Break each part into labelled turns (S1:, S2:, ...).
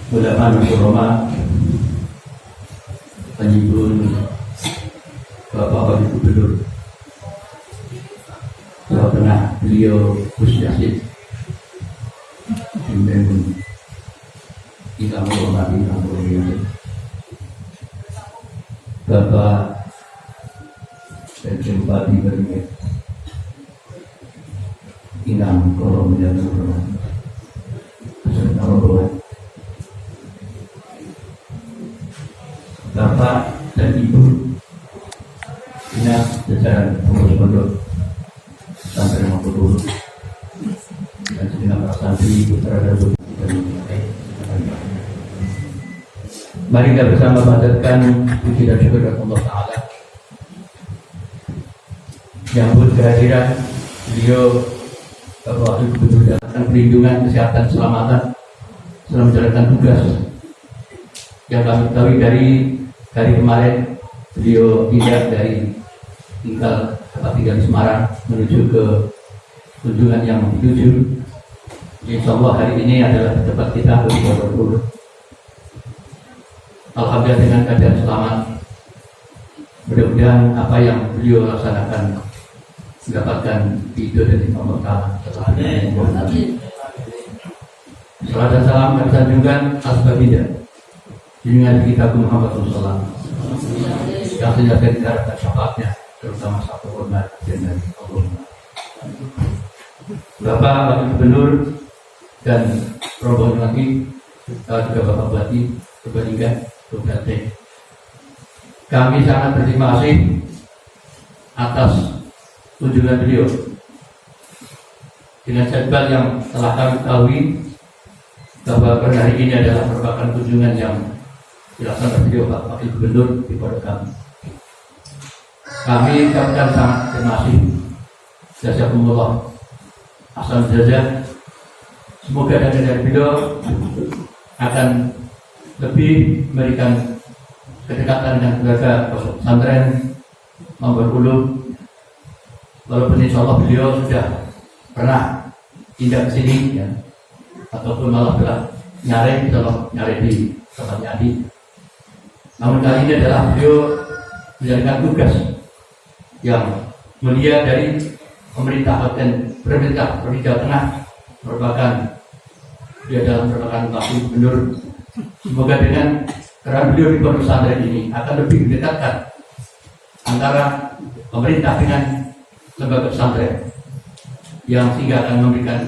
S1: Ulama Roma penyibun Bapak Wakil Gubernur Jawa Tengah beliau Gus Yassin Bimbing kita menghormati tamu Bapak dan Bupati Beringet Inang Kolom dan beserta rombongan Bapak dan Ibu Inang jajaran pengurus pondok Pesantren Mapudulu dan segenap para santri putra dan putri. Mari kita bersama panjatkan puji dan syukur kepada Allah Ta'ala menyambut kehadiran beliau Bapak Wakil Gubernur dan perlindungan kesehatan keselamatan selama menjalankan tugas yang kami ketahui dari hari kemarin beliau pindah dari tinggal tempat tinggal Semarang menuju ke kunjungan yang dituju. Insya Allah hari ini adalah tempat kita berkumpul. Alhamdulillah dengan keadaan selamat. Mudah-mudahan apa yang beliau laksanakan mendapatkan ridho dari Allah Ta'ala. Salam dan salam kami sanjungkan atas baginda junjungan kita Muhammad SAW yang senantiasa diharapkan syafaatnya terutama satu hormat dan dari Allah. Bapak Wakil Gubernur dan rombongan lagi juga Bapak Bupati Purbalingga Kabupaten. Kami sangat berterima kasih atas kunjungan beliau dengan jadwal yang telah kami ketahui bahwa pada hari ini adalah merupakan kunjungan yang dilaksanakan beliau Pak Wakil Gubernur di pondok kami. Kami ucapkan sangat terima kasih jazakumullah asal jazah. Semoga dari beliau akan lebih memberikan kedekatan dengan keluarga pesantren Mamberulu. Walaupun insya Allah beliau sudah pernah pindah ke sini ya, ataupun malah telah nyari di tempatnya Adi. Namun kali ini adalah beliau menjalankan tugas yang mulia dari pemerintah dan pemerintah Provinsi Jawa Tengah dia merupakan Wakil Gubernur. Semoga dengan peran beliau di pondok pesantren ini akan lebih mendekatkan antara pemerintah dengan lembaga pesantren yang sehingga akan memberikan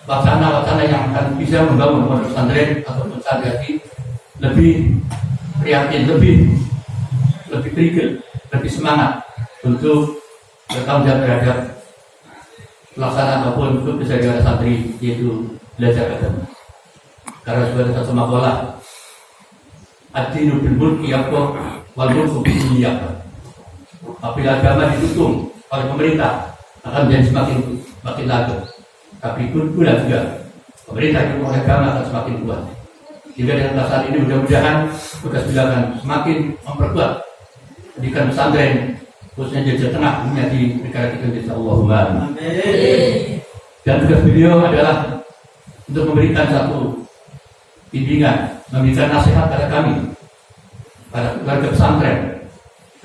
S1: wacana-wacana yang akan bisa membangun pondok pesantren atau pesantren lebih prihatin, lebih trigger, lebih semangat untuk bertanggung jawab terhadap pelaksanaan maupun untuk kesehatan santri, yaitu belajar agama. Karena sebagai satu makalah ad-dinu bil mulki yaqwa wal mulku bil yaqwa. Apabila agama didukung oleh pemerintah akan menjadi semakin lagu. Tapi pula juga pemerintah yang oleh agama akan semakin kuat. Jika dengan pelaksanaan ini mudah-mudahan tugas beliau akan semakin memperkuat pendidikan pesantren khususnya di Jawa Tengah di negara kita insyaallah. Dan tugas beliau adalah untuk memberikan satu bimbingan, memberikan nasihat pada kami, pada keluarga pesantren,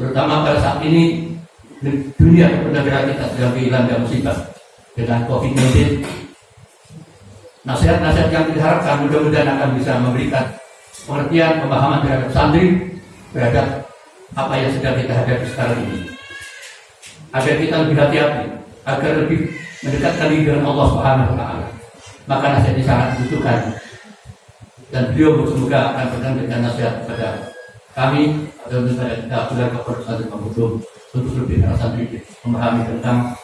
S1: terutama pada saat ini dunia atau negara kita sedang dilanda musibah dengan COVID-19. Nasihat-nasihat yang diharapkan mudah-mudahan akan bisa memberikan pengertian, pemahaman terhadap santri terhadap apa yang sedang kita hadapi sekarang ini, agar kita lebih hati-hati, agar lebih mendekatkan diri dengan Allah Subhanahu wa Ta'ala. Maka nasihat ini sangat dibutuhkan, dan beliau semoga akan memberikan nasihat kepada kami atau kepada kita keluarga pondok pesantren Mamberulu untuk lebih santri memahami tentang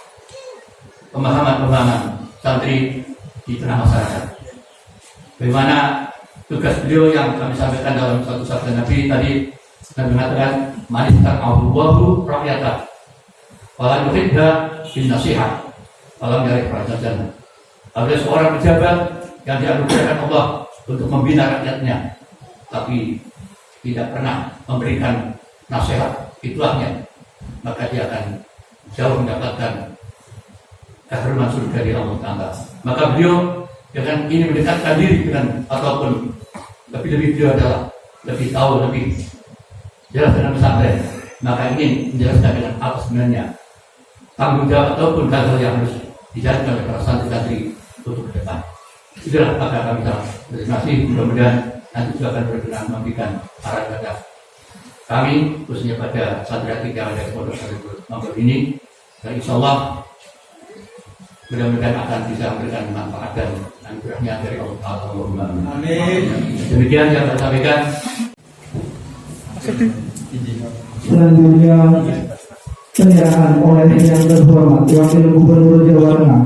S1: pemahaman santri di tengah masyarakat. Bagaimana tugas beliau yang kami sampaikan dalam satu sabda Nabi tadi, Nabi mengatakan manis ta'awwahu rakyatah walau yuhibha bin nasihat walau dari perjanjian. Ada seorang pejabat yang dianugerahkan Allah untuk membina rakyatnya, tapi tidak pernah memberikan nasihat ituahnya, maka dia akan jauh mendapatkan kehormatan surga dari Allah Ta'ala. Maka beliau Jangan ini mendekatkan diri dengan ataupun lebih dia adalah lebih tahu lebih jelas dengan pesantren. Maka ingin menjelaskan dengan apa sebenarnya tanggung jawab ataupun hal yang harus dijalankan oleh para santri-santri untuk ke depan. Itulah maka kami terima kasih. Mudah-mudahan nanti juga akan berkenan memberikan saran kepada kami khususnya pada santri yang ada di Pondok Pesantren Manggar ini, dan insya Allah mudah-mudahan akan bisa memberikan manfaat dan anugerahnya dari Allah Ta'ala. Amin. Demikian yang saya sampaikan.
S2: Selanjutnya penyerahan oleh yang terhormat Wakil Gubernur Jawa Tengah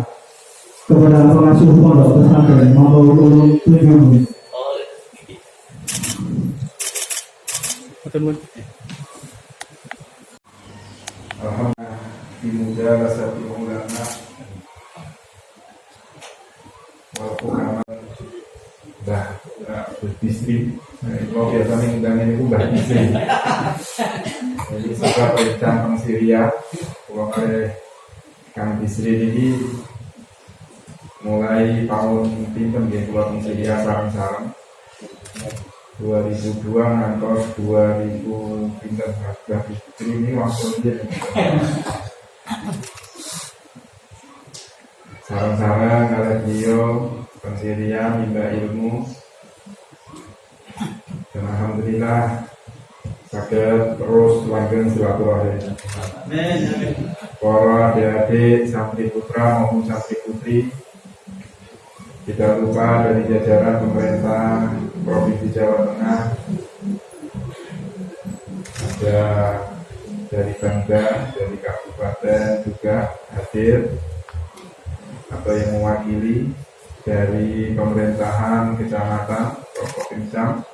S2: kepada pengasuh Pondok Pesantren Manggar Ulum 7.
S3: Alhamdulillah dimuja satu ulama walaupun dah berbisri. Kalau biasanya undangnya itu mbah bisri. Jadi setelah perencanaan Syria, kalau oleh Kang Bisri ini mulai tahun pinten ya keluar Syria sarang-sarang 2002 ngantos 2000 pinten Mbah Bisri ini waktu dia sarang-sarang oleh beliau Kang Syria minta ilmu. Dan alhamdulillah saged terus langgeng silaturahim. Para adik-adik santri putra maupun santri putri, tidak lupa dari jajaran pemerintah Provinsi Jawa Tengah, ada dari Bangda, dari kabupaten juga hadir atau yang mewakili dari pemerintahan kecamatan Provinsi,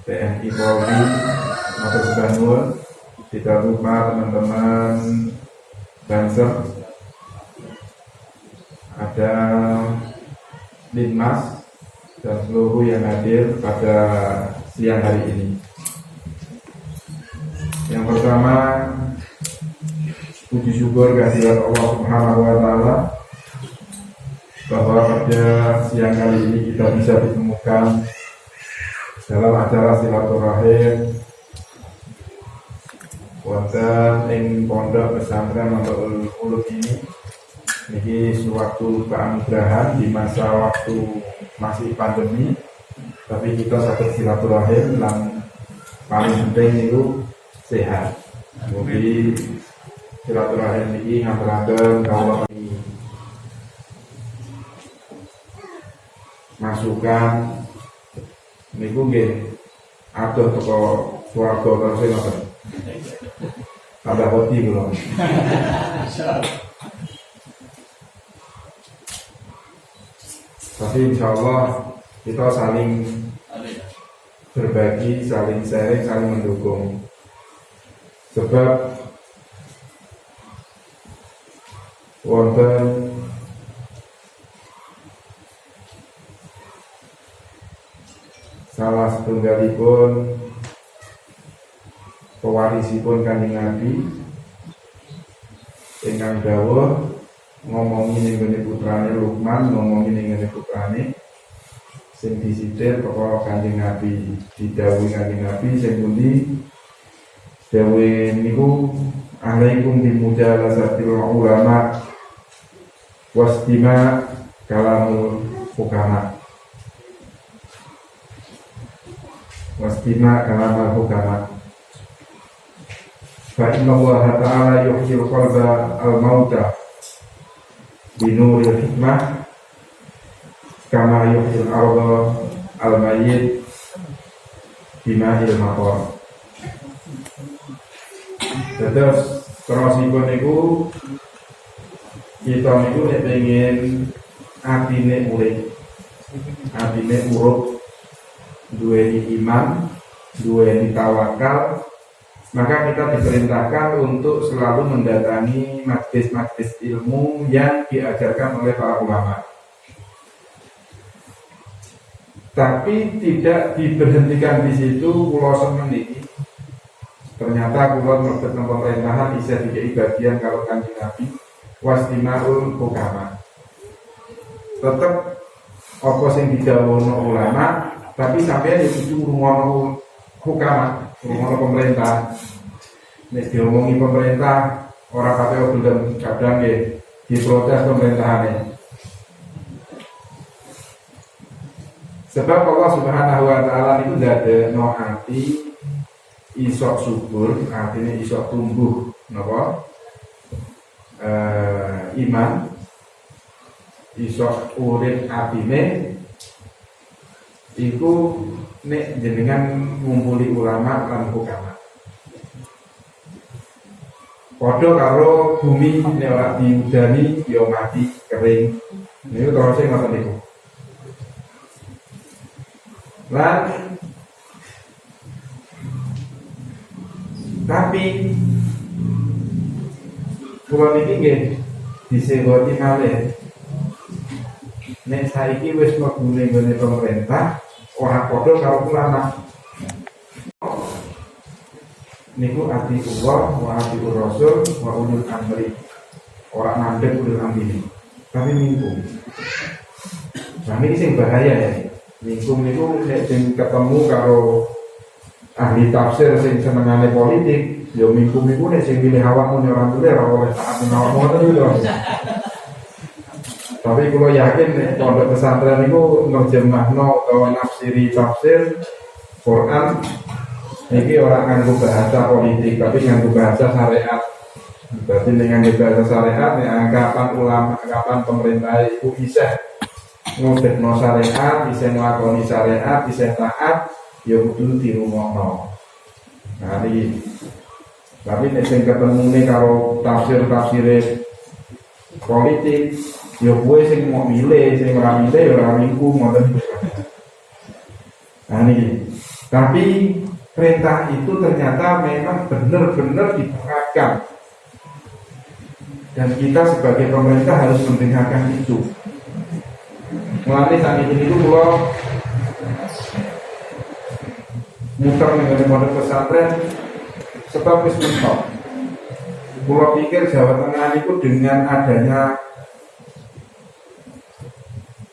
S3: TNI Polri, atau Sudanul, tidak lupa teman-teman Banser, ada Linmas dan seluruh yang hadir pada siang hari ini. Yang pertama, puji syukur kehadirat Allah Subhanahu wa Ta'ala bahwa pada siang kali ini kita bisa ditemukan dalam acara silaturahim wonten ing Pondok Pesantren Manggar Ulum ini suatu keanugerahan di masa waktu masih pandemi, tapi kita sakit silaturahim yang paling penting itu sehat. Jadi silaturahim ini nganturaken kawula masukan niku nggih adoh teko swarga terus ngoten. Tambah hoti kula. Tapi insya Allah kita saling berbagi, saling sharing, saling mendukung. Sebab wonten salah setunggalipun pewarisipun Kanjeng Nabi ingkang dawuh ngomongi ning ngene putrane Luqman, ngomongi ning ngene putrane sing disitir perkara Kanjeng Nabi, didhawuhi Kanjeng Nabi sing pundi dawuhe niku alaikum bimujalasatil ulama wastima kalamul hukama. Wastima kalamul hukama. Fa inna Allah ta'ala yuhyil qalba al-mauta binuril hikmah kama yuhyil arda al-mayyit bima'il maqar. Terus terosipun niku kita niku nek pengen atine urip, atine urip, duweni iman, duweni tawakal, maka kita diperintahkan untuk selalu mendatangi majlis-majlis ilmu yang diajarkan oleh para ulama. Tapi tidak diberhentikan di situ. Kula semeniki ternyata kula mlebet nang pemerintahan isih dikei bagian kalau Kanjeng Nabi wastimaul hukama. Tetap apa sing didhawuhna ulama, tapi sampeyan ya kudu ngrungokno hukum, ngrungokno pemerintah. Nek diomongi pemerintah ora pate gelem kadang nggih diprotes pemerintahane. Sebab Allah Subhanahu wa taala itu ndadekno ati iso subur, artinya iso tumbuh napa? Iman, iso urip atine iku nek jenengan ngumpuli ulama lan hukama. Padha karo bumi nek ora diudani ya mati kering. Niku terus ngoten niku. Lan tapi kula niki nggih disewoti malih. Nek saiki wis mlebu ning pemerintah ora padha karo ulama. Niku ati Allah wa ati Rasul wa ulul amri. Ora mandek ulul amri. Tapi mingkum. Nah ini sing bahaya ya. Mingkum niku nek sing ketemu karo ahli tafsir sing senengane politik, ya mingkum niku nek sing pilih awakmu ora tule ora oleh taat menawa ngoten lho. Tapi kula yakin nek pondok pesantren niku nerjemahno utawa nafsiri tafsir Quran iki ora nganggo bahasa politik, tapi nganggo bahasa syariat. Berarti dengan bahasa syariat, kapan ulama, kapan pemerintah itu bisa ngudekno syariat, bisa nglakoni syariat, bisa taat, ya kudu dirungokno. Nah iki. Tapi nek sing ketemune karo tafsir-tafsire politik, ya kowe sing mau milih, sing ora milih ya ora minggu ngoten. Nah niki. Tapi perintah itu ternyata memang benar-benar diperhatikan, dan kita sebagai pemerintah harus mendengarkan itu. Mulai saat ini kalau muter dengan pondok pesantren sebab wis mentok. Kalau pikir Jawa Tengah itu dengan adanya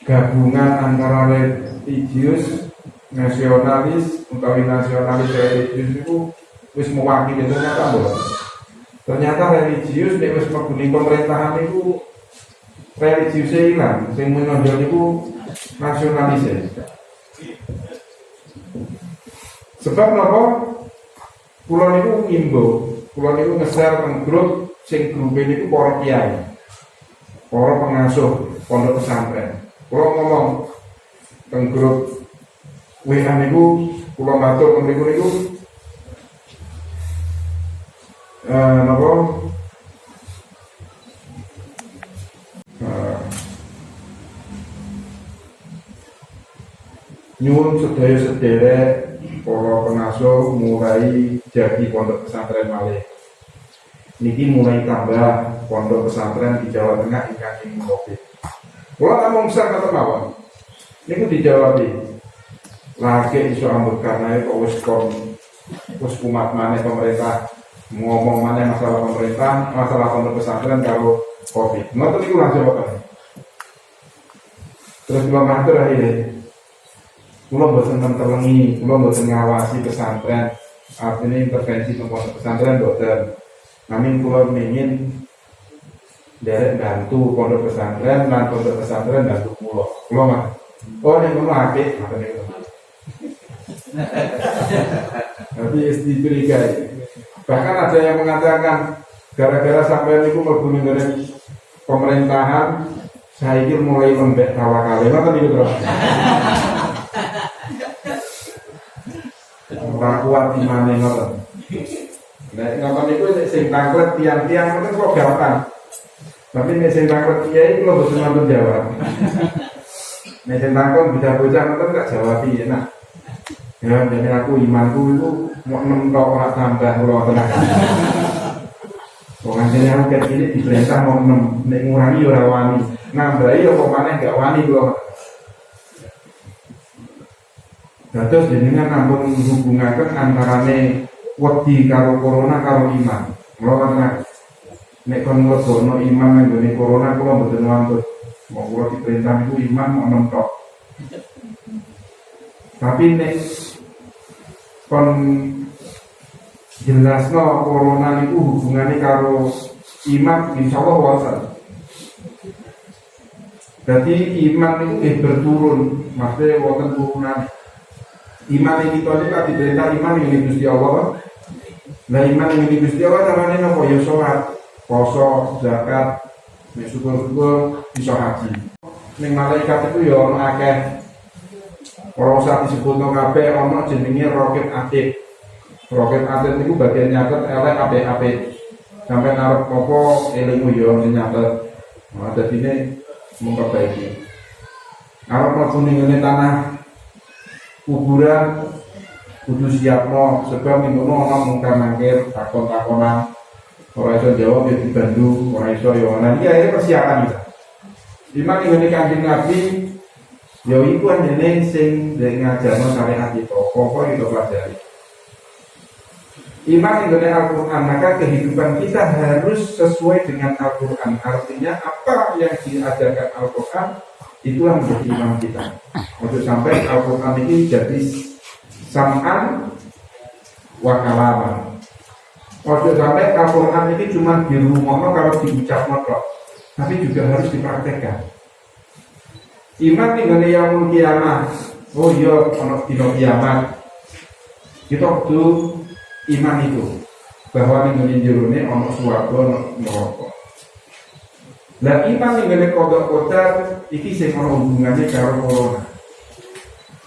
S3: gabungan antara religius nasionalis utawi nasionalis religius itu wis mewakili ternyata boh. Ternyata religius nek wis mlebu pemerintahan itu religiusnya hilang, sing menonjol itu nasionalis ya. Sebab napa? Kula niku ngimbo, kula niku nge-share teng grup sing grup niku para kiai, para pengasuh pondok pesantren. Kula ngomong teng grup WA niku kula matur mriku niku napa nyuwun sedaya sederek para pengasuh mulai jadi pondok pesantren malih. Niki mulai tambah pondok pesantren di Jawa Tengah ingkang Covid. Kula namung sak kata mawon. Niku dijawabi. Lagi iso ambek karena kok wis kumat maneh pemerintah ngomong maneh masalah pemerintah, masalah pondok pesantren karo Covid. Ngoten niku langsung jawaban. Terus kula matur akhirnya, kula mboten mentelengi, kula mboten ngawasi pesantren, artinya intervensi pondok pesantren mboten. Namun kula ingin derek bantu pondok pesantren lan pondok pesantren bantu kula. Kula mah oh nek ngono apik ngoten niku. Tapi diberikan. Bahkan ada yang mengatakan gara-gara sampai niku mlebu ning pemerintahan, saya kira mulai lembek kala-kali. Ngoten niku terus. Ora kuat imane ngoten. Nek ngoten niku sing tanglet tiang-tiang ngoten kok gampang. Tapi nek sing tanglet kiai kula boten ngoten jawab. Nek sing tangkon bisa bocah ngoten gak jawab piye nah. Ya, jadi aku imanku itu mau 6 tok ora tambah kula tenang. Wong anjene aku ket iki diperintah mau 6, nek ngurangi ora wani. Nambahi apa maneh gak wani kula. Dados jenengan ampun hubungaken antarane wedi karo corona karo iman. Kula tenang. Nek kon mlebono iman nang gone corona kula mboten wantun. Mau kula diperintah niku iman mau 6 tok. Tapi nek kon jelasno corona niku hubungannya karo iman, insya Allah wonten. Jadi iman itu berturun, maksudnya wonten turunan. Iman ini kita ini diperintah iman ini Gusti Allah. Nah iman ini Gusti Allah carane napa ya salat, poso, zakat, syukur-syukur, bisa haji. Ning malaikat itu ya ono akeh. Ora usah disebutno kabeh, ono jenenge roket atik. Roket atik niku bagian nyatet elek apik-apik. Sampai narep apa eling yo nyatet. Nah dadine memperbaiki. Arep mlebu ning tanah kuburan kudu siapno sebab minggu ana mungkar-mangkir takon-takonan ora iso jawab ya dibantu ora iso ya ana iki persiapan kita. Iman ngene Kanjeng Nabi ya iku anjene sing ngajarno syariat kita, pokok itu pelajari. Iman ngene Al-Qur'an, maka kehidupan kita harus sesuai dengan Al-Qur'an. Artinya apa yang diajarkan Al-Qur'an itulah menjadi iman kita. Untuk sampai Al-Quran ini jadi sam'an wa kalaman. Untuk sampai Al-Quran ini cuma di rumah kalau diucapkan kok, tapi juga harus dipraktekkan. Iman tinggal yaumul kiamah. Oh iya, ono dino kiamat. Kita kudu iman itu bahwa ning jerone ono swarga ono neraka. Lah iman ning kodok kodar iki sing ana hubungannya karo corona.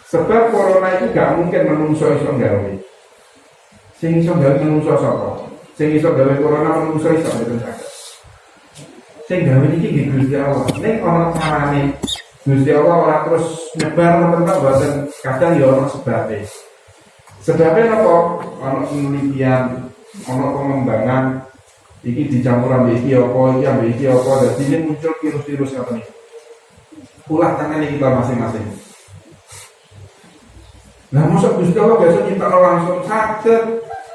S3: Sebab corona itu gak mungkin menungso iso gawe. Sing iso gawe menungso sapa? Sing iso gawe corona menungso iso mboten saged. Sing gawe iki Gusti Allah. Nek ana carane Gusti Allah ora terus nyebar tenan boten kadang ya ana sebabe. Sebabnya apa? Ana penelitian, ana pengembangan iki dicampur ambek iki apa, dadi ini muncul virus-virus ngoten iki. Ulah tangan kita masing-masing. Nah, mosok Gusti Allah biasa kita langsung saged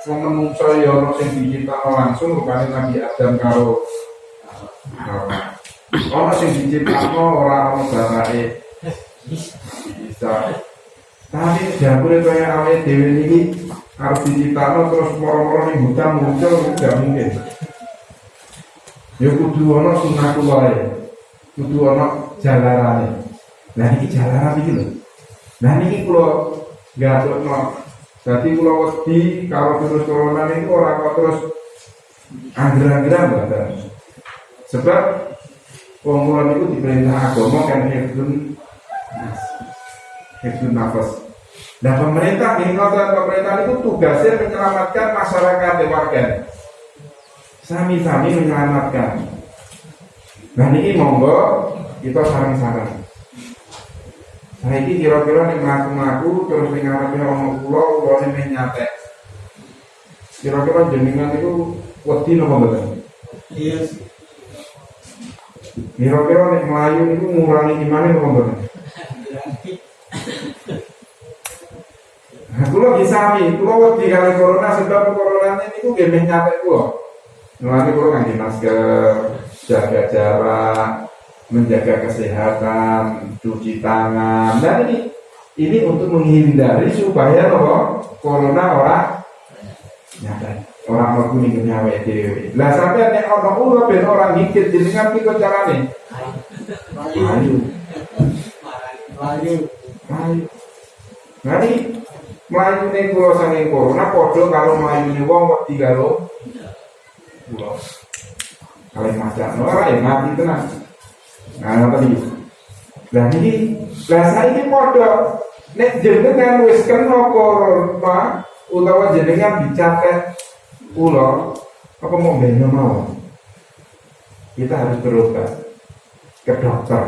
S3: wong menungso ya ono sing diciptakno langsung rupane Nabi Adam karo ono sing diciptakno ora ono barake. Bisa. Tapi dapure kaya awake dhewe niki arep diciptakno terus moro-moro ning hutan muncul gak mungkin. Ya kudu ana sunatullah ya. Kudu ana jalarane. Nah iki jalaran iki lho. Nah niki kula gatutno. Dadi kula wedi karo virus corona niku ora kok terus angger-anggeran mboten. Sebab wong kula niku diperintah agama kan hifdzun nafas. Nah pemerintah itu tugasnya menyelamatkan masyarakat warga. Sami-sami menyelamatkan. Nah ini monggo kita sarang-sarang. Nah ini kira-kira nih melaku-melaku terus mengalami orang pulau ini nyatek. Kira-kira jenengan itu wedi nopo betul? Iya. Kira-kira nih Melayu itu ngurangi gimana nopo betul? Nah, kulo bisa nih, kulo wedi kali corona sebab corona ini ku gemeh nyatek kulo. Nanti kulo nganggo masker, jaga jarak, menjaga kesehatan, cuci tangan. Dan ini untuk menghindari supaya corona ora nyatek, orang mlebu ning nyawe dhewe. Lah sampai nek ana ulo ben orang mikir jenengan iki kok carane. Ayo. Nanti melayu ning kula saking corona padha karo melayune wong wedi karo kula. Kalau macam ora ya mati tenan. Nah ngoten iki. Lah iki saiki padha nek jenengan wis kena corona utawa jenengan dicatet kula apa mau beno mau. Kita harus berobat ke dokter.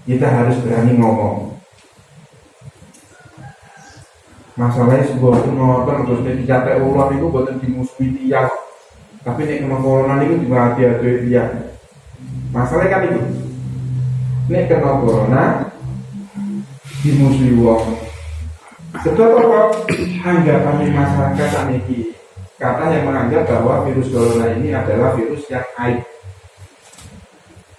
S3: Kita harus berani ngomong. Masalahnya sebuah ngoten terus nek dicatek ulang itu boten dimusuhi tiyang. Tapi nek kena corona niku juga hati-hati tiyang. Masalahnya kan itu. Nek kena corona dimusuhi wong. Sebab apa? Anggapan masyarakat saniki kata yang menganggap bahwa virus corona ini adalah virus yang aib.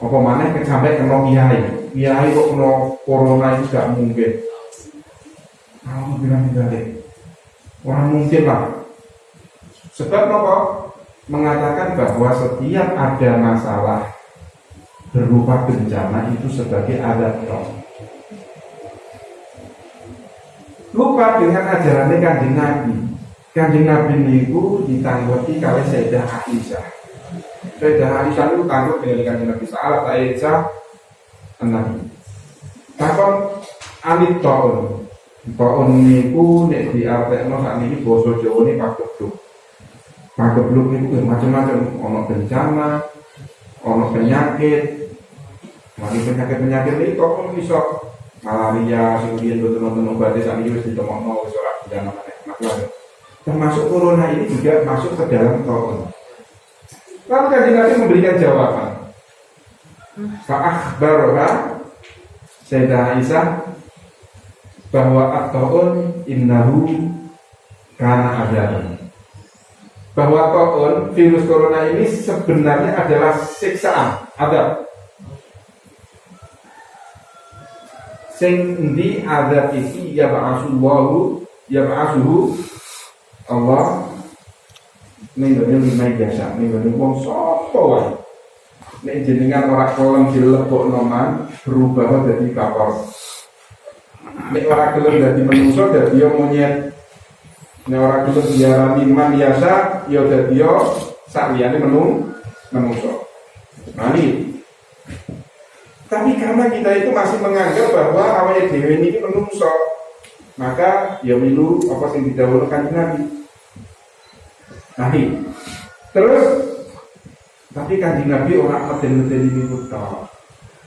S3: Apa maneh sampai kena kiai. kiai kok kena corona itu gak mungkin. Kalau bilang balik, orang mungkin lah. Sebab apa? Mengatakan bahwa setiap ada masalah berupa bencana itu sebagai adat roh. Lupa dengan ajarannya Kanjeng Nabi. Kanjeng Nabi itu ditangguti kali Sayyidah Aisyah. Sayyidah Aisyah itu tangguh dengan Kanjeng Nabi Salat Aisyah Nabi. Takon anit taun. Taun niku nek diartekno sakniki basa Jawa ne pagebluk. Pagebluk niku macam-macam, ono bencana, ono penyakit. Mari penyakit itu kok iso malaria, sing biyen boten obatnya sakniki wis ditemokno wis ora bencana maneh. Termasuk corona ini juga masuk ke dalam taun. Lalu Kanjeng Nabi memberikan jawaban. Fa'akhbaroha Sayyidah Aisyah bahwa at-ta'un innahu kana adzab. Bahwa ta'un virus corona ini sebenarnya adalah siksaan, adzab. Sing endi adzab iki ya ba'asullahu Allah ninggone limai biasa, ninggone wong sapa wae. Nek jenengan ora kolem dilebokno man berubah dadi kapor. Nek ora gelem dadi manungsa dadi monyet. Nek ora gelem diarani man biasa ya dadi sakliyane manungsa. Mari. Tapi karena kita itu masih menganggap bahwa awake dhewe niki manungsa, maka ya milu apa sing didhawuhkan Nabi. Terus tapi Kanjeng Nabi orang medeni niku tok.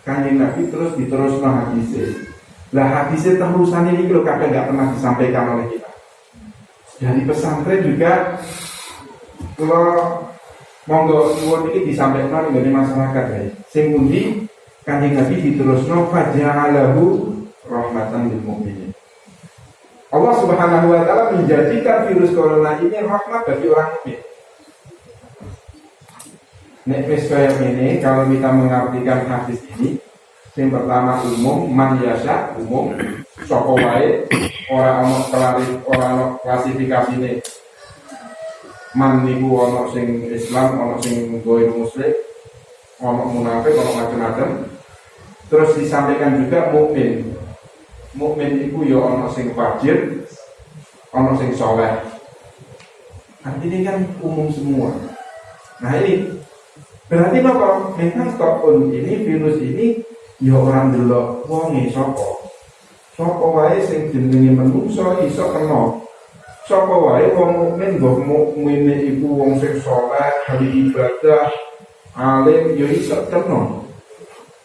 S3: Kanjeng Nabi terus diterusno hadise. Lah hadise terusan ini kalau kadang nggak pernah disampaikan oleh kita. Dari pesantren juga kalau monggo nuwun iki disampaikan oleh masyarakat ya. Sing pundi Kanjeng Nabi diterusno faja'alahu rahmatan lil mukminin. Allah Subhanahu wa taala menjadikan virus corona ini rahmat bagi orang mukmin. Nek wis kaya ngene, kalau kita mengartikan hadis ini, yang pertama umum, man yasa umum, sapa wae, ora ono klasifikasine. Man niku ono sing Islam, ono sing goir muslim, ono munafik, ono macam-macam. Terus disampaikan juga mukmin. Mukmin itu ya ono sing fajir, ono sing soleh. Artinya kan umum semua. Nah ini berarti apa? Memang stokun ini virus ini ya orang delok wonge sapa. Sapa wae sing jenenge menungso iso kena. Sapa wae wong mukmin mbok mukmine iku wong sing saleh, ahli ibadah, alim ya iso kena.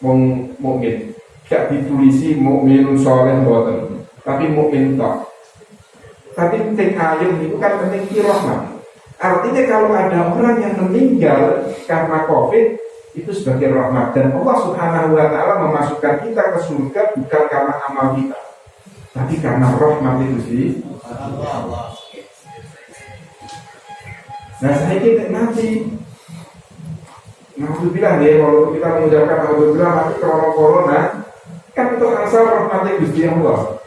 S3: Wong mukmin gak ditulisi mukmin saleh mboten, tapi mukmin tok. Tapi sing ayem itu kan penting rahmat. Artinya kalau ada orang yang meninggal karena COVID itu sebagai rahmat, dan Allah Subhanahu wa taala memasukkan kita ke surga bukan karena amal kita, tapi karena rahmat itu sih. Nah saya kita nanti bilang ya, kalau kita mengucapkan alhamdulillah tapi corona kan itu asal rahmatnya Gusti Allah.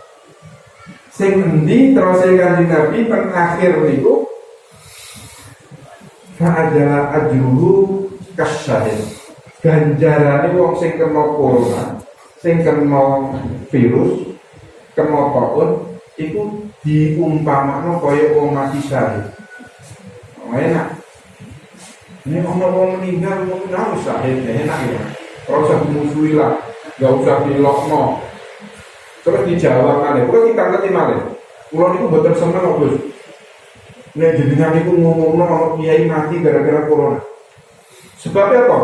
S3: Sing endi terus Kanjeng Nabi pengakhir niku adalah ajruhu kasyahid. Ganjarane wong sing kena corona, sing kena virus, kena taun itu diumpamakno kaya wong mati syahid. Enak. Ini orang meninggal mungkin harus syahid, enak ya. Kalau usah dimusuhi lah, gak usah dilokno. Terus dijawab malih, kalau kita ngerti malih. Kalau itu betul seneng Gus. Nek jenengan niku ngomongno ana kiai mati gara-gara corona. Sebabnya apa?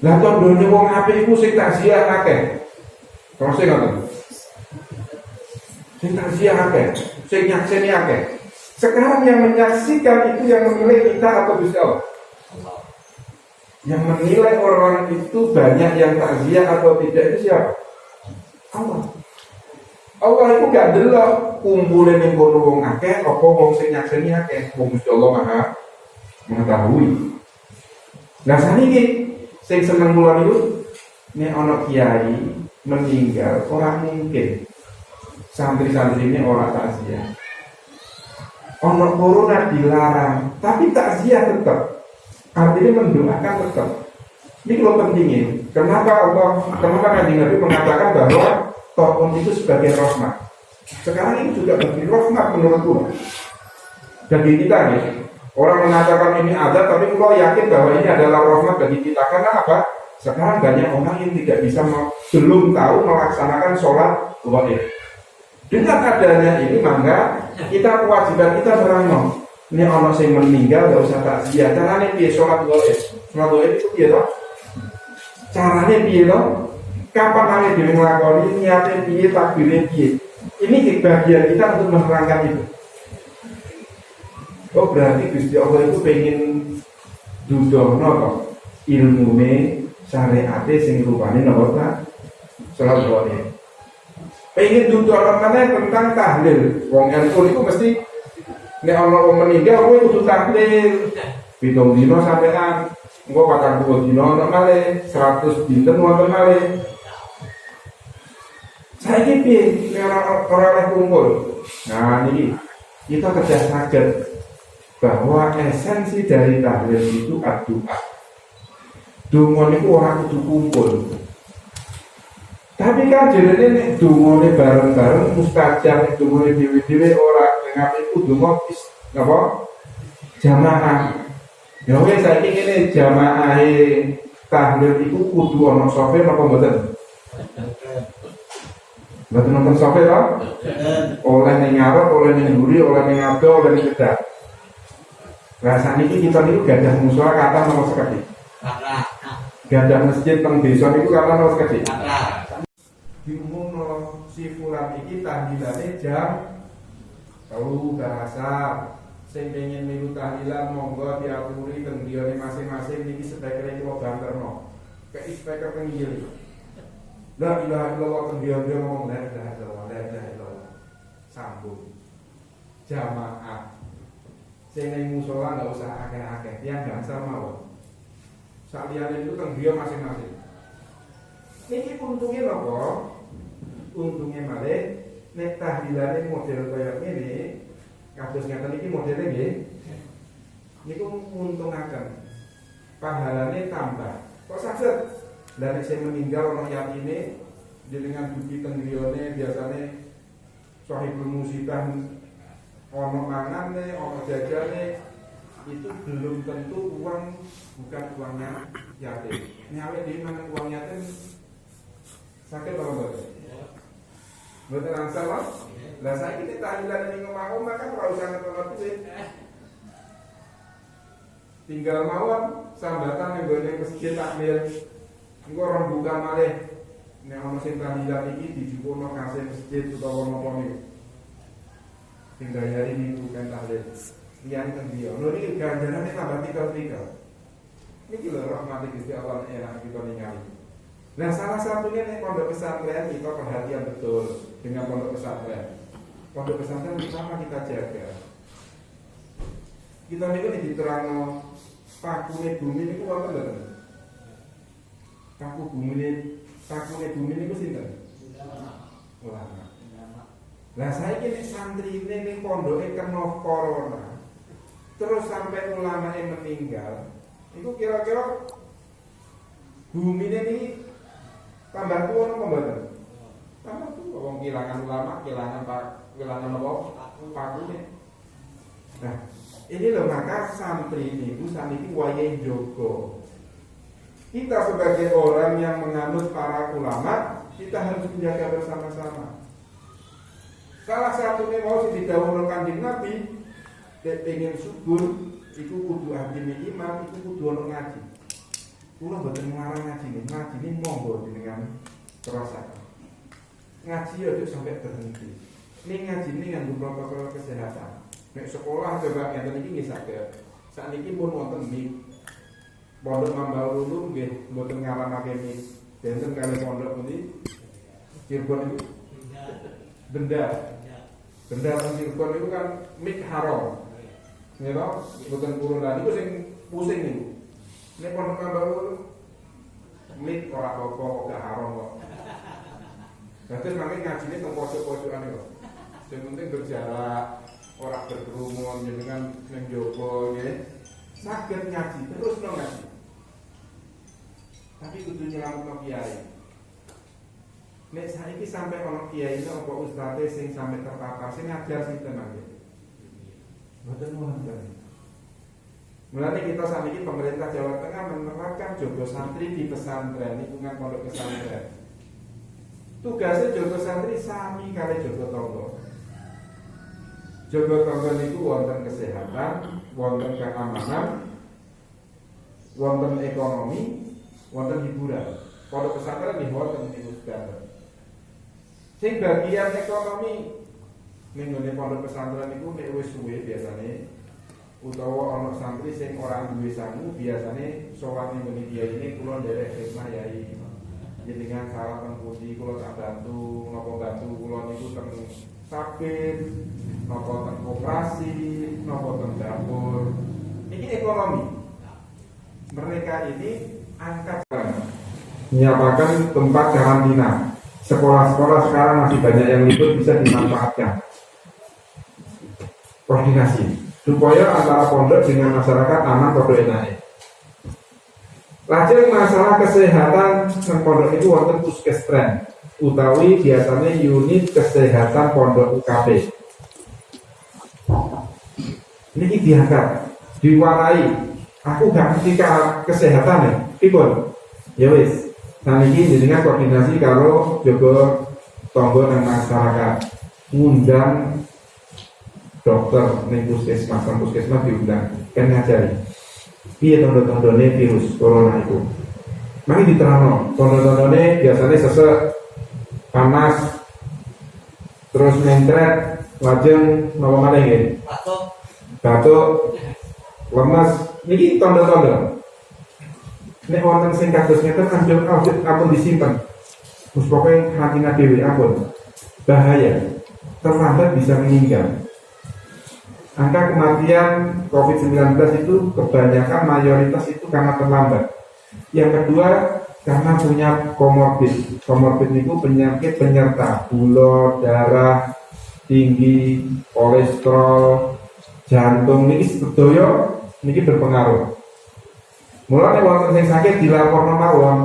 S3: Lah tandane wong apik iku sing takziah akeh. Terus ngoten. Sing takziah akeh, sing nyakseni akeh. Sekarang yang menyaksikan itu yang menilai kita atau Gusti Allah? Yang menilai orang itu banyak yang takziah atau tidak itu siapa? Allah. Allah itu gak delok kumpulin yang kono wong akeh apa wong sing nyakseni akeh. Wong Gusti Allah Maha mengetahui. Nah saniki sing seneng kula niku nek ana kiai meninggal orang mungkin santri-santri ini orang takziah. Ono corona dilarang, tapi takziah tetap. Artinya mendoakan tetap. Ini kalau pentingnya. Kenapa Kanjeng Nabi mengatakan bahwa tohon itu sebagai rahmat. Sekarang ini juga bagi rahmat menurutku. Bagi kita nih. Orang mengatakan ini ada, tapi kalau yakin bahwa ini adalah rahmat bagi kita. Karena apa? Sekarang banyak orang yang tidak bisa belum tahu melaksanakan sholat gaib. Dengan adanya ini maka kita kewajiban kita berangkat. Ini orang yang meninggal gak usah takziah. Caranya piye sholat gaib? Sholat gaib itu piye toh? Caranya piye toh? Kapan nanti dhewe nglakoni niate piye takbire piye? Ini bagian kita untuk menerangkan itu. Oh berarti Gusti Allah itu pengen dudono toh ilmune syariate sing rupane napa ta? Sholat gaib. Pengen dudono meneh tentang tahlil. Wong NU niku mesti nek ana wong meninggal kowe kudu tahlil. 7 dina sampean engko 40 dina ana malih 100 dinten wonten malih. Saiki piye nek ora kumpul. Nah niki kita kerja saged bahwa esensi dari tahlil itu doa. Donga niku ora kudu kumpul. Tapi kan jenenge nek dungane bareng-bareng mustajab, nek dungane dhewe-dhewe ora ngapi kudu ngopi napa? Jamaah. Ya wis saiki ngene jamaahe tahlil iku kudu ana sopir napa mboten? Mboten nonton sopir to? Oleh ning ngarep, oleh ning mburi, oleh ning ngado, oleh ning cedhak. Lah saniki kita niku gadah musala kata nomor sekali. Gadah masjid teng desa niku kata nomor sekali. Diumumno si fulan iki tahlilane jam 3 bahasa sing pengen milu tahlilan monggo diaturi teng griyane masing-masing niki speaker kula banterno kei speaker teng nggih la ilaha illallah teng griya ngomong la ilaha illallah sambung jamaah sing ning musala enggak usah akeh-akeh tiyang gangsal mawon saliyane itu teng griya masing-masing niki untungnya napa? Untungnya malih nek tahlilane model kaya ngene kados ngaten iki modele nggih niku nguntungaken pahalane tambah kok saged lha nek sing meninggal ana yatine jenengan dugi teng griyane biasane sahibul musibah ana mangane ana jajane itu belum tentu uang bukan uangnya yatim ini awake dhewe mangan uang yatim sakit apa mboten? Mboten angsal lah. Lah saiki nek tahlilan ning omah-omah kan ora usah ngetokno duit. Tinggal mawon sambatan ning gone masjid takmir. Engko ora buka malih. Nek ana sing tahlilan iki dijupukno kasih masjid utawa napa niku. Sing gayari niku kan tahlil. Liyane teng dia. Lho niki ganjarane tambah tikel-tikel. Niki lho rahmat Gusti Allah enak kita ningali. Nah salah satunya nih pondok pesantren kita perhatian betul dengan pondok pesantren. Pondok pesantren pertama kita jaga. Kita ini diterangno pakune bumi niku wonten mboten? Pakune bumi niku sinten? Ulama. Lah saiki nek santrine ning pondoke kena corona. Terus sampai ulama yang meninggal, itu kira-kira bumi ini tambah tua apa mboten? Tambah tua. Wong kehilangan ulama, kehilangan apa? Pakune. Nah, ini loh maka santri ini saniki wayahe jogo. Kita sebagai orang yang menganut para ulama, kita harus menjaga bersama-sama. Salah satunya mau sing didhawuhna Kanjeng Nabi, nek pengen subur, iku kudu ahline imam, iku kudu ono ngaji. Kula mboten ngarang ngaji ini monggo dengan terasa. Ngaji aja sampai berhenti. Ini ngaji ini nganggo protokol kesehatan. Nek sekolah coba ngeten iki nggih saged. Sakniki pun wonten mik. Pondok Mambal Lulu nggih mboten ngaramake mik. Benten kali pondok pundi? Cirebon itu benda Cirebon itu kan mik haram. Nggih to? Mboten purun lan niku sing pusing niku. Nek pondok Mambal Lulu Mik ora apa-apa gak haram kok. Terus mangke ngajine teng pojok-pojokan kok. Sing penting berjarak, ora berkerumun jenengan ning jaba nggih. Saged ngaji terus no ngaji. Tapi kudu nyelametno kiai. Nek saiki sampai ana kiai apa ustaze sing sampai terpapar sing ngajar sinten mangke. Mboten wonten. Mulai kita saat ini pemerintah Jawa Tengah menerapkan jogo santri di pesantren, lingkungan pondok pesantren. Tugasnya jogo santri sami kali jogo tonggo. Jogo tonggo itu wonten kesehatan, wonten keamanan, wonten ekonomi, wonten hiburan. Pondok pesantren nih wonten hiburan. Sing bagian ekonomi ning pondok pesantren itu nek wis suwe biasane utawa ana santri sing ora duwe sangu biasane sowan ning dia ini kula nderek khidmah yai jenengan salah teng pundi kula tak bantu napa bantu kula niku teng sabit napa teng koperasi napa teng dapur ini ekonomi mereka ini angkat menyiapkan tempat karantina sekolah-sekolah sekarang masih banyak yang libur bisa dimanfaatkan koordinasi supaya antara pondok dengan masyarakat aman pada enake. Lajeng masalah kesehatan nang pondok itu wonten puskesren utawi biasanya unit kesehatan pondok UKP. Ini diangkat, diwarai. Aku gak ngerti kesehatan ya, pripun? Ya wis. Nah ini jenengan koordinasi karo jogo tonggo nang masyarakat, ngundang dokter ning puskesmas diundang kan ngajari piye tondo-tondone virus corona itu. Mari diterangno, tondo-tondone biasanya sesek, panas, terus mencret, lajeng napa maneh nggih? Batuk, lemas, niki tondo-tondo. Nek wonten sing kados ngeten ampun disimpen. Terus pokoknya karantina dhewe ampun. Bahaya. Terlambat bisa meninggal. Angka kematian COVID-19 itu kebanyakan mayoritas itu karena terlambat. Yang kedua karena punya komorbid. Komorbid itu penyakit penyerta gula darah tinggi, kolesterol, jantung ini sedaya niki berpengaruh. Mulane wonten sing sakit dilaporno mawon.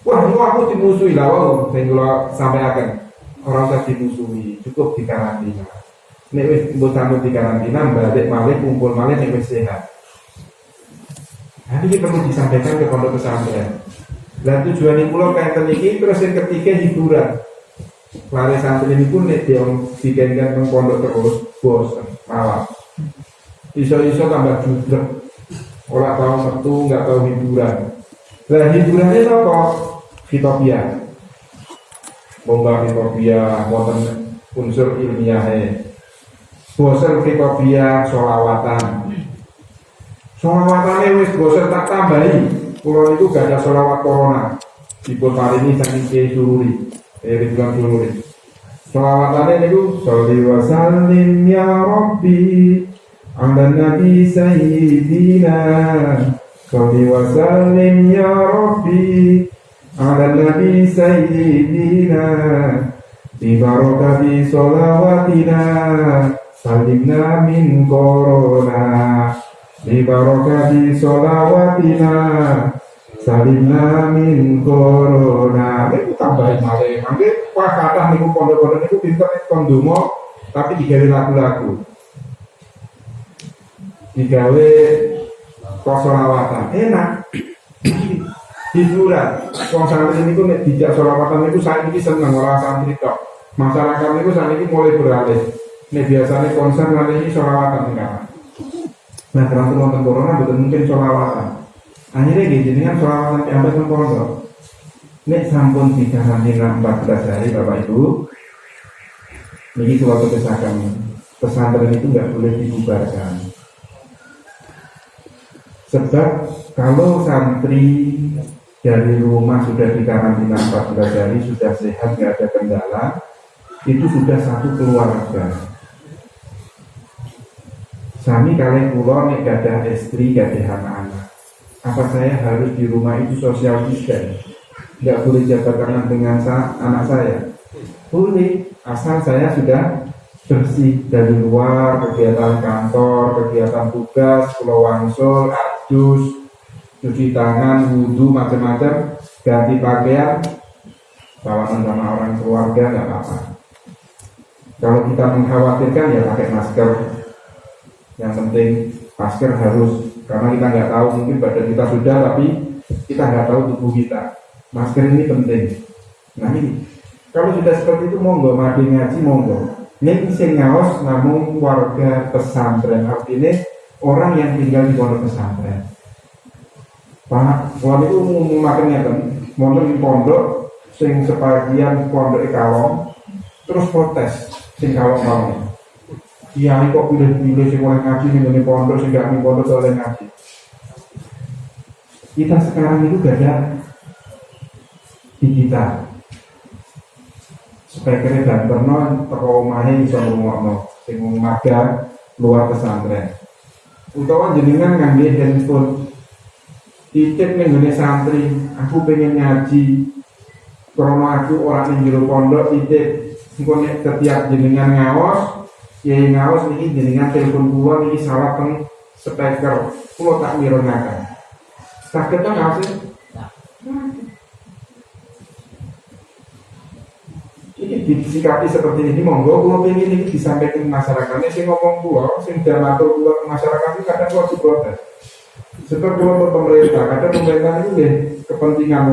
S3: Wah, lu aku dimusuhi lah wong sing kula sampaiaken. Ora usah dimusuhi, cukup dikarantina. Nek wis mbok di karantina balik malih kumpul malih nek wis sehat. Nah, ini perlu disampaikan ke pondok pesantren. Dan tujuan kula kayak iki terus yang ketiga hiburan. Lare santri niku nek dikenkan nang pondok terus bosen, malah. Iso-iso tambah judrek. Ora tau metu, enggak tahu hiburan. Lah hiburannya apa? Fitopia. Bomba fitopia wonten unsur ilmiahnya. Bosen fitopia sholawatan. Sholawatane wis bosen tak tambahi. Kula niku gak ada sholawat corona. Dipun paringi saking Kiai Sururi. Ridwan Sururi. Sholawatane niku sholli wa sallim ya Rabbi ala nabi sayyidina. Sholli wa sallim ya Rabbi ala nabi sayyidina. Bi barakati sholawatina salimna min corona. Bi barakati sholawatina salimna min corona. Niku tambahin malih. Mangke wah kathah niku pondok-pondok niku pinter kondonga tapi digawe lagu-lagu. Digawe sholawatan. Enak. Hiburan. Wong santri niku nek dijak sholawatan niku saiki seneng ora santri tok. Masyarakat niku saiki mulai beralih. Nek biasanya konser lan iki sholawatan enggak. Nah, terus wonten corona betul mungkin sholawatan. Akhirnya gini, jenengan sholawatan diambil ke pondok. Nek sampun dikarantina 14 hari Bapak Ibu. Ini suatu kesahkan. Pesantren itu nggak boleh dibubarkan. Sebab kalau santri dari rumah sudah dikarantina 14 hari sudah sehat nggak ada kendala, itu sudah satu keluarga. Sami kalian pulau nek gadah istri gadah anak-anak. Apa saya harus di rumah itu social distance? Nggak boleh jabat tangan dengan anak saya? Boleh, asal saya sudah bersih dari luar, kegiatan kantor, kegiatan tugas, pulau wangsul, adus, cuci tangan, wudhu, macam-macam, ganti pakaian, salaman sama orang keluarga, nggak apa-apa. Kalau kita mengkhawatirkan ya pakai masker. Yang penting masker harus, karena kita nggak tahu, mungkin badan kita sudah, tapi kita nggak tahu tubuh kita. Masker ini penting. Nah ini, kalau sudah seperti itu monggo, mati ngaji monggo. Ini sing ngaos namun warga pesantren, artinya orang yang tinggal di pondok pesantren. Pak, waktu itu memakannya kan, wonten di pondok, sing sebagian pondok kalong, terus protes, sing kalong. Iya, kok pilih-pilih sing oleh ngaji nih pondok, sing gak nih pondok oleh ngaji. Kita sekarang itu gak ada di kita. Spekernya dan terno teko omahe iso ngomongno sing magang luar pesantren. Utawa jenengan ngangge handphone titip ning gone santri, aku pengen ngaji. Krono aku ora ning jero pondok titip. Engko nek setiap jenengan ngaos, yai ngaos niki jenengan telepon kula niki salah teng speaker. Kula tak mironaken. Saged ta ngaos? Ini disikapi seperti ini, monggo kalau pengen ini disampaikan ke masyarakatnya, sing ngomong pulau, sing damatur pulau ke masyarakat itu kadang wajib protes. Setelah pulau pemerintah, kadang pemerintah itu deh kepentingan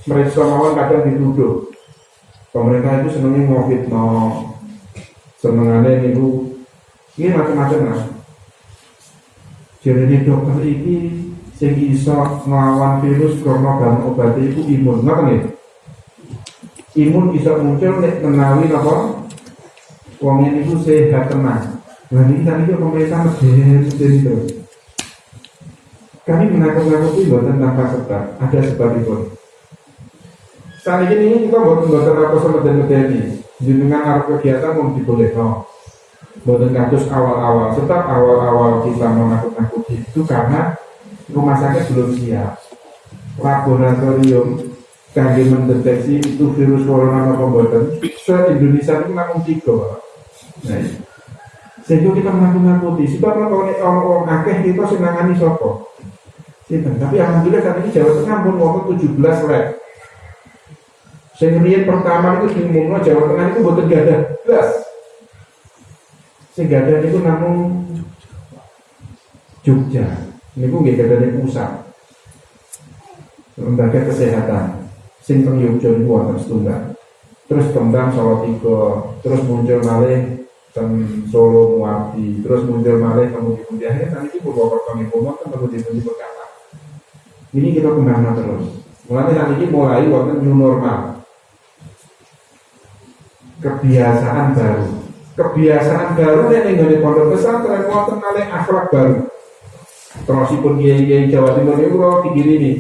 S3: mereka mawon kadang dituduh. Pemerintah itu senengnya ngofit no, senengannya ini macam-macam lah. Jadi dokter ini sing iso nglawan virus corona dan obatnya itu imun, ngerti nih? Imun bisa muncul nek menawi apa wong itu sehat tenang. Nah ini kan itu pemerintah medeni itu. Kami menakut-nakuti buatan tanpa sebab, ada sebab itu. Saat ini kita buatan apa sama medeni. Jenengan arep kegiatan mau dibolehkan. Buatan kasus awal-awal, tetap awal-awal kita menakut-nakuti itu karena rumah sakit belum siap. Laboratorium kami mendeteksi itu virus corona apa buatan se-Indonesia itu namun 3. Nah, sehingga kita menakut-nakuti sebab kalau orang akeh kita senangani sopo. Tapi alhamdulillah saat ini Jawa Tengah pun waktu 17 lab. Sehingga pertama itu diumumkan Jawa Tengah itu buatan gada belas. Sehingga gada itu namun Jogja. Ini pun gak ada pusat lembaga kesehatan. Sing teng Yogyakarta niku wonten setunggal. Terus kembang Solo 3, terus muncul malih teng Solo Muardi, terus muncul malih kemudian akhirnya nanti Purwokerto niku wonten kemudian berkata. Ini kita kembangkan terus. Mulai saat ini mulai wonten new normal. Kebiasaan baru. Kebiasaan baru yang tinggal di pondok pesantren wonten malih akhlak baru. Terusipun kiai-kiai Jawa Timur niku kula pikir ini.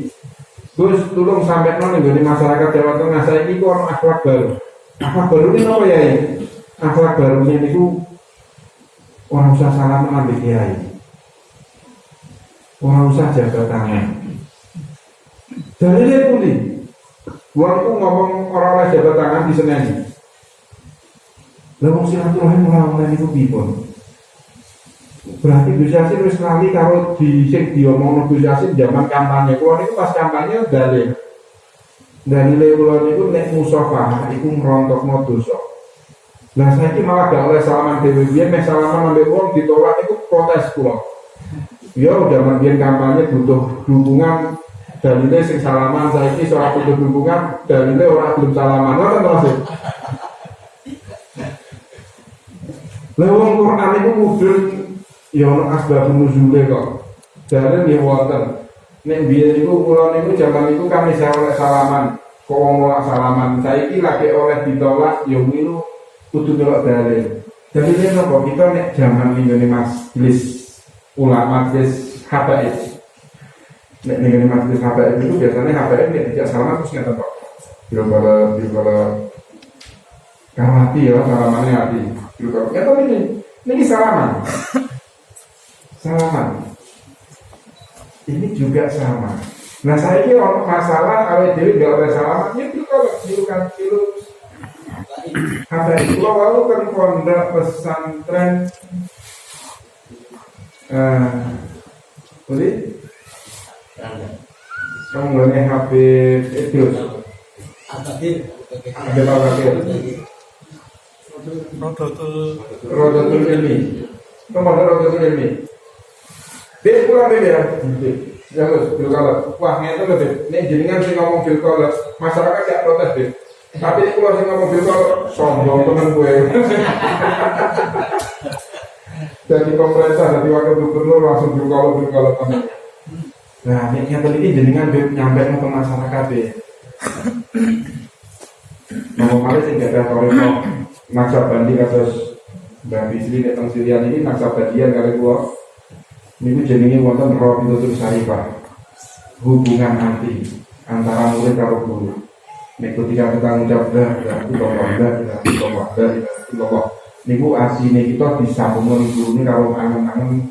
S3: Gus tolong sampai di masyarakat Jawa Tengah saya ini orang akhlak baru. Akhlak baru ini apa ya? Akhlak barunya itu orang usah salam ambil kiai, orang usah jaga tangan. Dari dia pulih, gua itu ngomong orang jaga tangan di Senen. Lalu silaturahim mulai itu bipun. Berarti Gus Yassin wis lali kalau disik diomongno Gus Yassin zaman kampanye. Kulo niku pas kampanye dalil. Dalile kulo niku nek musafah iku ngrontokno dosa. Lah saiki malah gak oleh salaman dhewe biyen mek salaman ambek wong ditolak niku protes kulo. Ya zaman biyen kampanye butuh dukungan dalile sing salaman saiki ora butuh dukungan dalile ora belum salaman. Ngoten to Mas. Lah wong Quran iku mudhun ya ono asbab nuzule kok. Jare nggih wonten. Nek biyen niku kula niku jaman niku kami saya oleh salaman, kok wong ora salaman. Saiki lagi oleh ditolak ya milu kudu delok dalil. Jadi ini napa kita nek jaman ngene majelis ulama majelis habaib. Nek ngene majelis habaib itu biasanya habaib nek tidak salaman terus ngeten kok. Bila kamati ya salamannya hati. Bila ya ini salaman. Salaman. ini juga sama. Nah saya kira orang masalah kalau dewi nggak oleh salaman, ya itu kalau silukan silu. Ada itu lalu kan pondok pesantren, boleh? Kamu Habib Idrus, Habib Al-Bakir, Rodatul Ilmi, kamu ada Rodatul Ilmi. Dia pulang dia, ya terus bilkolet. Wah itu lebih. Ini jenengan sih ngomong bilkolet, masyarakat tidak protes deh. Tapi ini pulang sih ngomong bilkolet, sombong temen gue. Jadi pemerintah, jadi wakil gubernur langsung bilkolet temen. Nah, yang penting jenengan nyampe ke masyarakat deh. Mau kali sih nggak ada korek Naksabandi kasus Mbak Bisri datang Sirian ini Naksabandian kali gua. Ini jenenge wonten Rabitul Syarifah. Hubungan anti antara murid karo guru. Nek ketika kita ngucap Allah, niku asine kita disambung guru ini karo angen-angen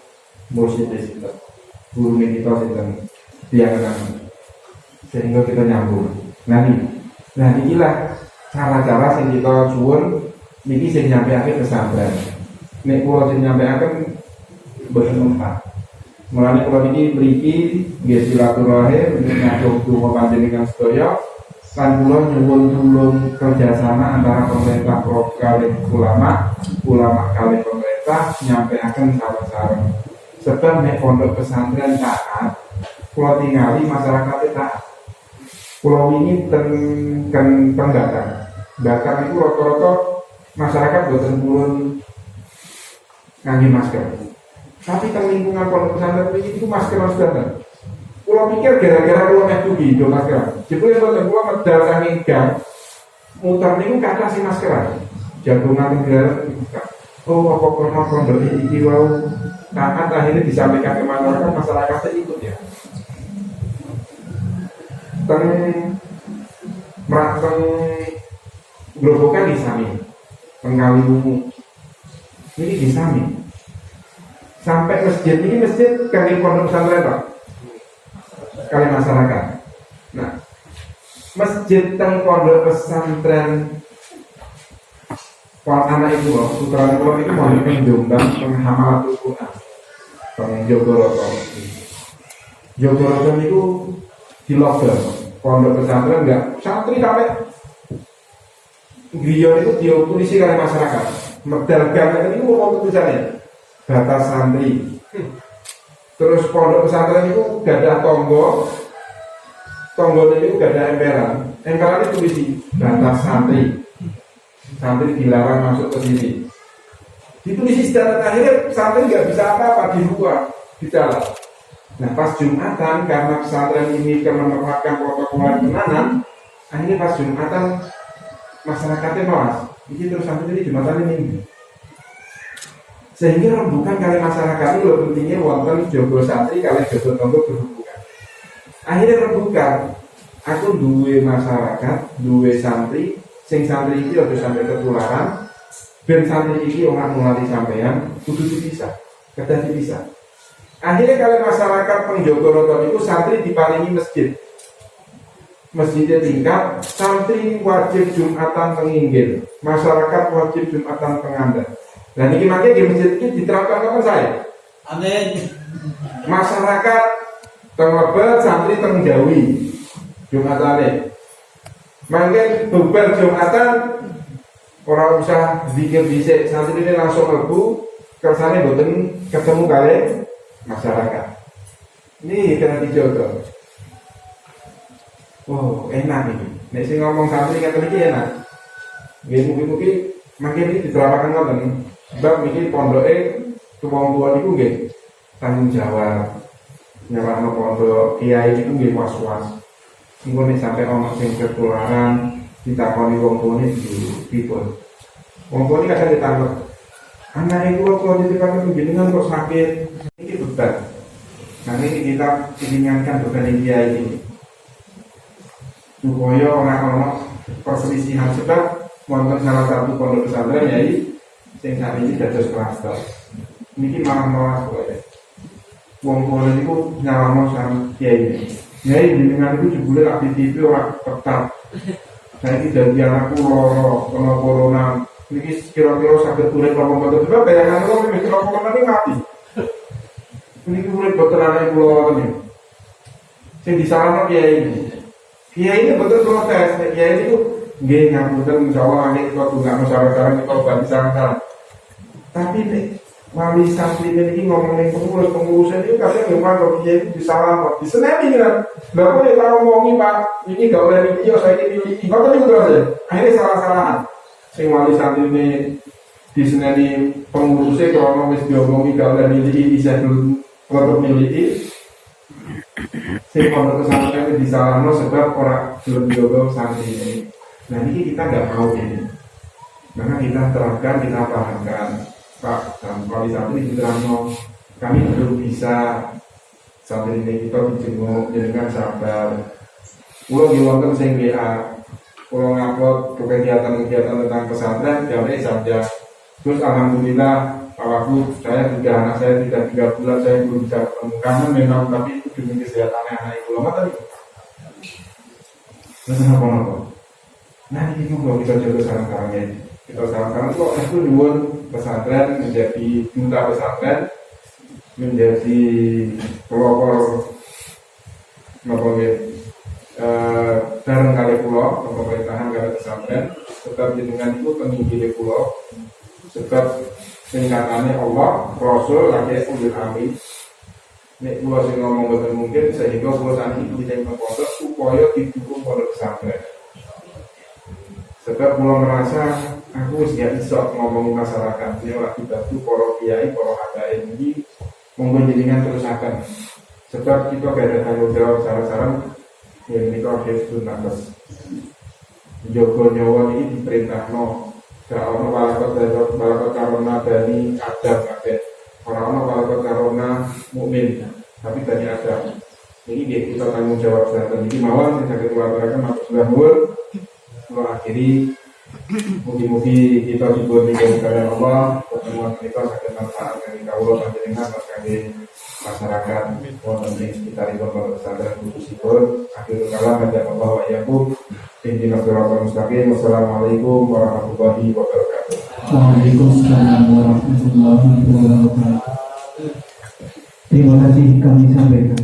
S3: mursyid sinten. Guru kita sinten diangen-angen. Sehingga kita nyambung. Nah inilah cara-cara sing kita suwun niki sing nyampeake pesantren. Nek kula sing nyampeaken boten mempat. Mulane kula niki mriki nggih silaturahim nyambung donga panjenengan sedaya lan kula nyuwun tulung kerjasama antara pemerintah kali ulama kali pemerintah nyampeaken sareng-sareng. Sebab nek pondok pesantren taat, kula tingali masyarakat taat. Kula wingi ten Bahkan itu rata-rata masyarakat boten purun ngangge masker. Tapi teng lingkungan pondok pesantren itu masker sudah. Kula pikir gara-gara kula meh dugi do masker. Jebule boten kula medal saking gang. Muter niku kathah sing maskeran. Jagongan negara dibuka. Oh, apa kono pondok iki wau taat akhirnya disampaikan ke masyarakat ikut ya. Merateng Grobogan di sami, Pengkali Ungu ini di sami. Sampai masjid ini masjid kali pondok pesantren Pak, kali masyarakat. Nah, masjid teng pondok pesantren kalau anak itu loh, putra pulau itu mau Jombang penghamalan Quran, Bang Jogoroto itu di lockdown. Pondok pesantren enggak santri sampai griyon itu diopulisi oleh masyarakat. Medal gang itu mau tulisannya batas santri. Terus pondok pesantren itu gak ada tonggo itu gak ada emperan itu tulisi batas santri dilarang masuk ke sini. Ditulisi secara akhirnya santri nggak bisa apa-apa di luar di dalam. Nah pas Jumatan karena pesantren ini menerapkan protokol keamanan, akhirnya pas Jumatan masyarakatnya malas. Ini terus sampai jadi Jumatan ini. Sehingga rembukan kali masyarakat itu lebih pentingnya wonten jogo santri kali jogo tonggo berhubungan. Akhirnya rembukan. Aku duwe masyarakat, duwe santri, sing santri ini harus sampai ketularan. Ben santri ini orang mulai sampean, kudu dipisah, kata dipisah. Akhirnya kalau masyarakat Pengjogoroto itu santri diparingi masjidnya tingkat, santri wajib Jumatan penginggil, masyarakat wajib Jumatan pengantar. Dan ini makanya di masjid ini diterapkan kapan saya?
S4: Amin.
S3: Masyarakat Tenglebet, santri Tengjawi Jumatane. Mungkin bubar Jumatan orang usah bikin bisik, santri ini langsung lebu, kersane boten ketemu kali masyarakat. Ini kena dijodoh. Oh, enak ini. Nek sing ngomong santri kata iki enak. Nggih mugi-mugi makin iki diterapkan ngoten. Sebab iki pondoke tuwa-tuwa niku nggih tanggung jawab. Nyawakno pondok kiai niku nggih was-was. Engko nek sampe ana sing ketularan ditakoni wong tuane dipun. Wong tuane kadang ditangkep. Anak itu kalau dititipkan jenengan kok sakit, ini beban. Nah ini kita ringankan beban dia ini. Supaya orang-orang perselisihan sebab wonten salah satu pondok pesantren yai sing saat ini dados klaster. Niki malah boleh. wong tua itu nyalama sang kiai. Kiai dengan itu jebule lak di TV ora ketat. Saya tidak di anak pulau kena corona. Ini kira-kira sakit kulit kalau betul juga bayangan lo ini kalau corona ini mati. Ini kulit betul anak pulau ini. Saya disalahkan kiai ini. Kiai ini betul protes. Kiai itu nggak ngapunten insya Allah angin kalau nggak masyarakat ini kalau bagi saran. Tapi nih wali santri ini ngomongin pengurus ini kadang memang kalau kiai itu disalahkan. Diseneni kan. Bapak ya kalau ngomongin pak ini gak boleh video saya ini bapak itu terus aja. Akhirnya salah-salahan. Sing wali santri ini diseneni pengurusnya kalau wis diomongi gak boleh milih bisa dulu untuk milih. Sing pondok pesantren itu disalahkan sebab orang belum jodoh santri ini. Nah ini kita nggak mau ini, karena kita terangkan, kita pahamkan, Pak dan wali santri diterangkan, kami belum bisa santri ini kita dijenguk, jadikan sabar. Pulau diwonten sing WA, pulau ngupload kegiatan-kegiatan tentang pesantren, jawabnya saja. Terus alhamdulillah, Pak Wagu, saya juga anak saya tidak 3 bulan saya belum bisa ketemu. Karena memang tapi itu demi kesehatannya anak ibu lama tadi. Terus apa-apa? Nah ini kalau kita coba sekarang ya, kita sekarang kok itu dua pesantren menjadi duta pesantren, menjadi pelopor bareng kali pulau pemerintahan kali pesantren, sebab dengan itu pemimpin pulau, sebab singkatannya Allah Rasul lagi ulil amin. Nek pulau sing ngomong betul mungkin sehingga pulau tadi kita mengkonsep supaya didukung oleh pesantren. Sebab mulai merasa aku tidak bisa ngomongin masyarakat ini orang dibantu para kiai, para hadain ini monggo jenengan terus akan. Sebab kita gak ada tanggung jawab saran-saran yang kita harus tuntas. Jogo nyawa ini diperintah no. Gak ono balakot karona dari Adam kakek. Orang ono balakot karona mukmin, tapi dari Adam. Ini kita tanggung jawab saran. Jadi mawon yang sakit melaporkan matur sudah muur. Kalau akhiri mugi-mugi kita diberi keberkahan Allah, pertemuan kita akan manfaat dari kaulah panjenengan bagi masyarakat wonten ing sekitar pondok pesantren khususipun. Akhirul kalam hadiah Allah wa iyyakum ihdinas siratal mustaqim. Wassalamualaikum warahmatullahi wabarakatuh.
S2: Waalaikumsalam warahmatullahi wabarakatuh. Terima kasih kami sampaikan.